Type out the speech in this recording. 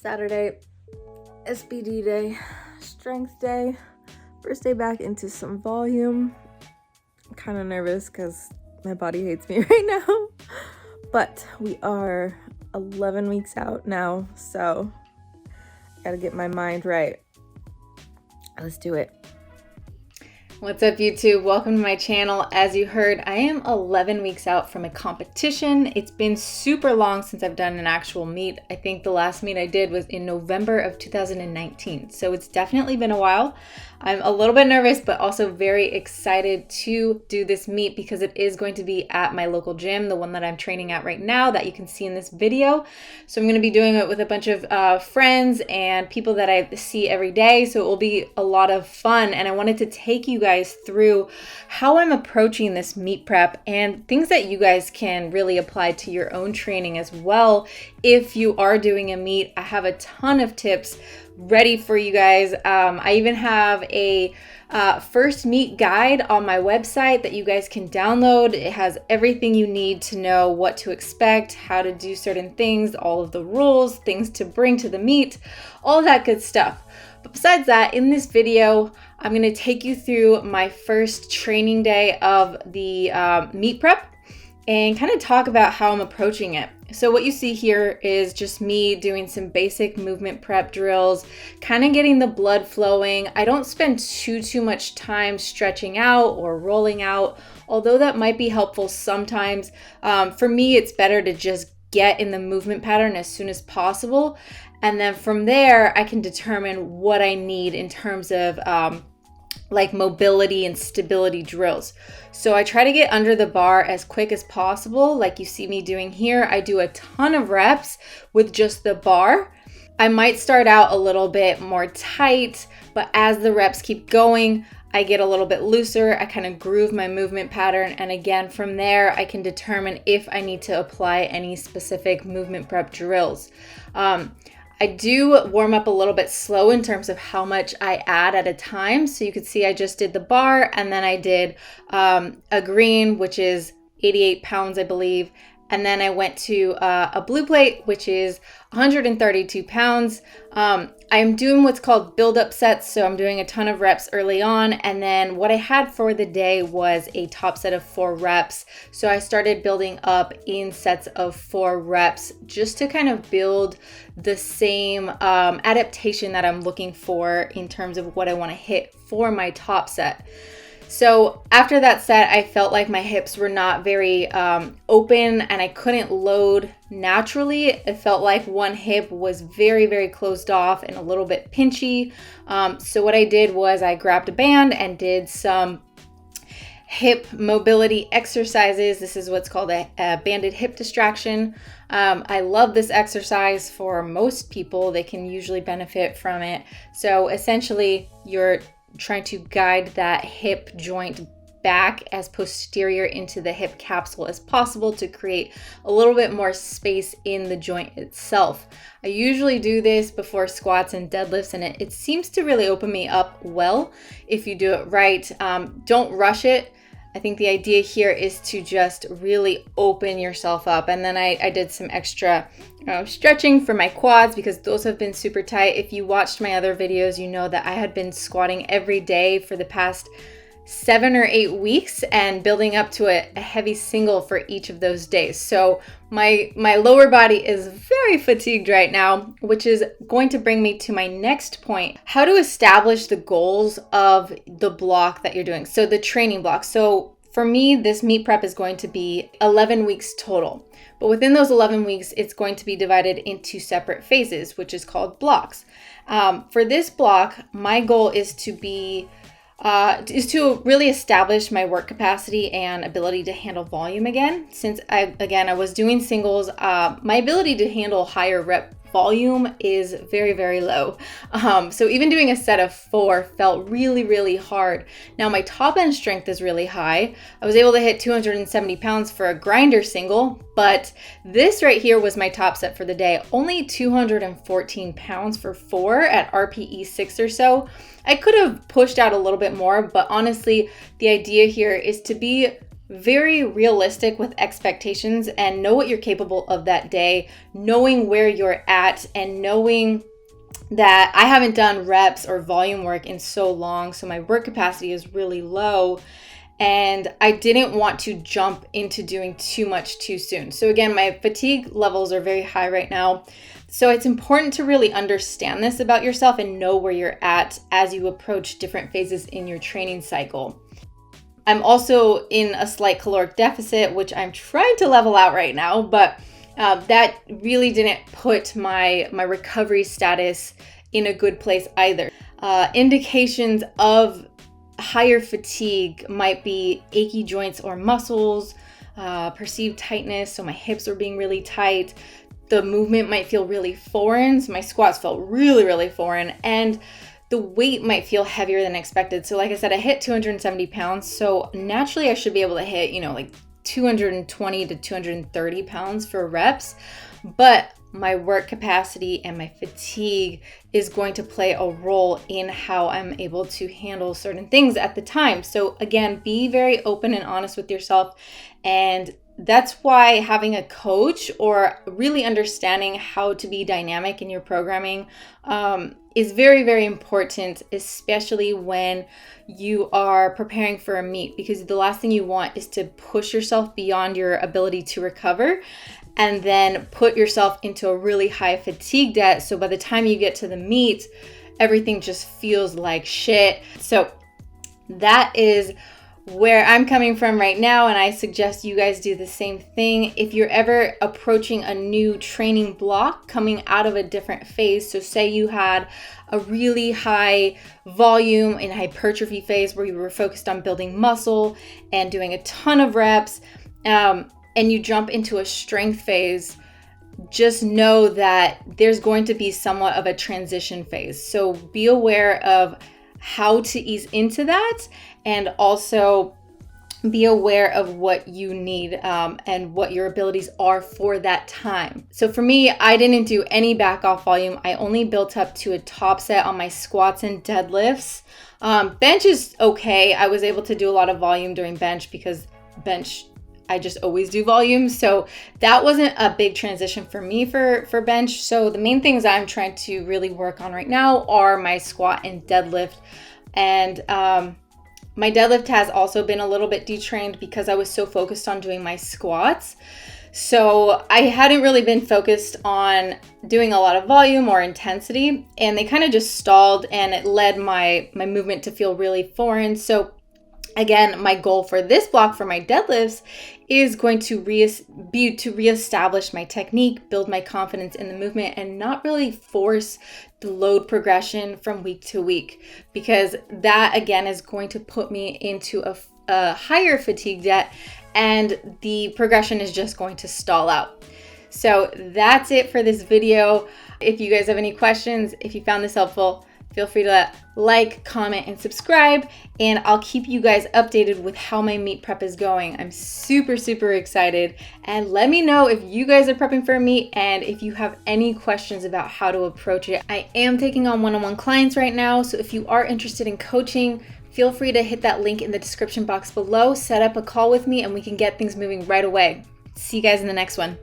Saturday, SBD day, strength day, first day back into some volume. I'm kind of nervous because my body hates me right now, but we are 11 weeks out now, so I gotta get my mind right. Let's do it. What's up, YouTube? Welcome to my channel. As you heard, I am 11 weeks out from a competition. It's been super long since I've done an actual meet. I think the last meet I did was in November of 2019. So it's definitely been a while. I'm a little bit nervous, but also very excited to do this meet because it is going to be at my local gym, the one that I'm training at right now that you can see in this video. So I'm going to be doing it with a bunch of friends and people that I see every day. So it will be a lot of fun. And I wanted to take you guys through how I'm approaching this meet prep and things that you guys can really apply to your own training as well. If you are doing a meet, I have a ton of tips ready for you guys. I even have a first meet guide on my website that you guys can download. It has everything you need to know what to expect, how to do certain things, all of the rules, things to bring to the meet, all of that good stuff. But besides that, in this video, I'm going to take you through my first training day of the meet prep and kind of talk about how I'm approaching it. So what you see here is just me doing some basic movement prep drills, kind of getting the blood flowing. I don't spend too much time stretching out or rolling out, although that might be helpful sometimes. For me, it's better to just get in the movement pattern as soon as possible. And then from there, I can determine what I need in terms of like mobility and stability drills. So I try to get under the bar as quick as possible. Like you see me doing here, I do a ton of reps with just the bar. I might start out a little bit more tight, but as the reps keep going, I get a little bit looser. I kind of groove my movement pattern. And again, from there, I can determine if I need to apply any specific movement prep drills. I do warm up a little bit slow in terms of how much I add at a time. So you can see I just did the bar and then I did a green, which is 88 pounds, I believe. And then I went to a blue plate, which is 132 pounds. I'm doing what's called build-up sets. So I'm doing a ton of reps early on. And then what I had for the day was a top set of 4 reps. So I started building up in sets of 4 reps just to kind of build the same adaptation that I'm looking for in terms of what I want to hit for my top set. So after that set, I felt like my hips were not very open and I couldn't load naturally. It felt like one hip was very closed off and a little bit pinchy. So what I did was I grabbed a band and did some hip mobility exercises. This is what's called a banded hip distraction. I love this exercise for most people. They can usually benefit from it. So essentially, you're trying to guide that hip joint back as posterior into the hip capsule as possible to create a little bit more space in the joint itself. I usually do this before squats and deadlifts, and it seems to really open me up well if you do it right. Don't rush it. I think the idea here is to just really open yourself up. And then I did some extra stretching for my quads because those have been super tight. If you watched my other videos, you know that I had been squatting every day for the past 7 or 8 weeks and building up to a heavy single for each of those days. So my lower body is very fatigued right now, which is going to bring me to my next point, how to establish the goals of the block that you're doing. So the training block. So for me, this meet prep is going to be 11 weeks total. But within those 11 weeks, it's going to be divided into separate phases, which is called blocks. For this block, my goal is to really establish my work capacity and ability to handle volume again. Since I was doing singles, my ability to handle higher rep volume is very low. So even doing a set of 4 felt really hard. Now my top end strength is really high. I was able to hit 270 pounds for a grinder single, but this right here was my top set for the day. Only 214 pounds for 4 at RPE 6 or so. I could have pushed out a little bit more, but honestly, the idea here is to be very realistic with expectations and know what you're capable of that day, knowing where you're at and knowing that I haven't done reps or volume work in so long, so my work capacity is really low. And I didn't want to jump into doing too much too soon. So again, my fatigue levels are very high right now. So it's important to really understand this about yourself and know where you're at as you approach different phases in your training cycle. I'm also in a slight caloric deficit, which I'm trying to level out right now, but that really didn't put my recovery status in a good place either. Indications of higher fatigue might be achy joints or muscles, perceived tightness, so my hips are being really tight. The movement might feel really foreign, so my squats felt really, really foreign, and the weight might feel heavier than expected. So like I said, I hit 270 pounds, so naturally I should be able to hit, like 220 to 230 pounds for reps, but my work capacity and my fatigue is going to play a role in how I'm able to handle certain things at the time. So again, be very open and honest with yourself. And that's why having a coach or really understanding how to be dynamic in your programming is very, very important, especially when you are preparing for a meet, because the last thing you want is to push yourself beyond your ability to recover and then put yourself into a really high fatigue debt. So by the time you get to the meet, everything just feels like shit. So that is where I'm coming from right now, and I suggest you guys do the same thing. If you're ever approaching a new training block coming out of a different phase, so say you had a really high volume and hypertrophy phase where you were focused on building muscle and doing a ton of reps, and you jump into a strength phase, just know that there's going to be somewhat of a transition phase. So be aware of how to ease into that, and also be aware of what you need and what your abilities are for that time. So for me, I didn't do any back off volume. I only built up to a top set on my squats and deadlifts. Bench is okay. I was able to do a lot of volume during bench because bench, I just always do volume. So that wasn't a big transition for me for bench. So the main things I'm trying to really work on right now are my squat and deadlift. And my deadlift has also been a little bit detrained because I was so focused on doing my squats. So I hadn't really been focused on doing a lot of volume or intensity, and they kind of just stalled, and it led my movement to feel really foreign. So again, my goal for this block for my deadlifts is going to be to reestablish my technique, build my confidence in the movement, and not really force the load progression from week to week, because that again is going to put me into a higher fatigue debt, and the progression is just going to stall out. So that's it for this video. If you guys have any questions, if you found this helpful, feel free to like, comment, and subscribe, and I'll keep you guys updated with how my meet prep is going. I'm super, super excited, and let me know if you guys are prepping for a meet and if you have any questions about how to approach it. I am taking on one-on-one clients right now, so if you are interested in coaching, feel free to hit that link in the description box below, set up a call with me, and we can get things moving right away. See you guys in the next one.